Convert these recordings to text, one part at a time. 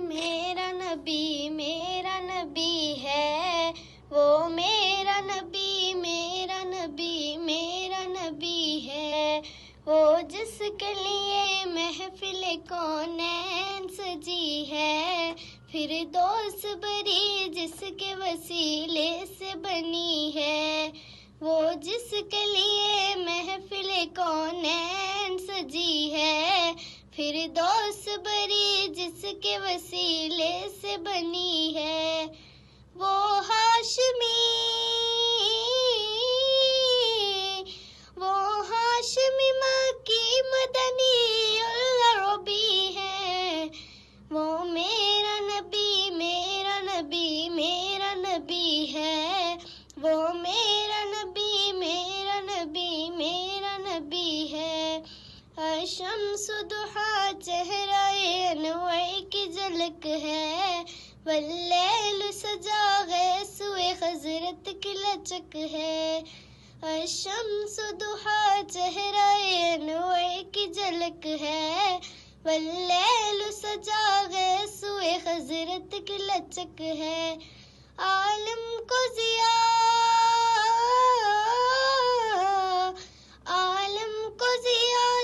मेरा नबी है। वो मेरा नबी है। वो जिसके लिए महफिल कौनैन सजी है। फिरदौस बरी जिसके वसीले से बनी है। वो जिसके लिए महफिल कौनैन सजी है। फिरदौस बरी जिसके वसीले से बनी है। वो हाशमी मक्की मदनी अरबी है। वो मेरा नबी है। वो मेरा नबी है। शम्स दुहा चेहराए अनवर की झलक है। वल्लैल सजा गैसुए हजरत की लचक है। शम्स दुहा चेहराए अनवर की झलक है। वल्लैल सजा गैसुए हजरत की लचक है। आलम को जिया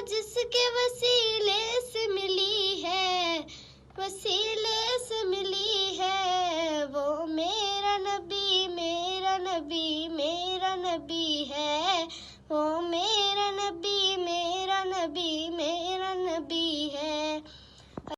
जिसके वसीले से मिली है। वो मेरा नबी है। वो मेरा नबी है।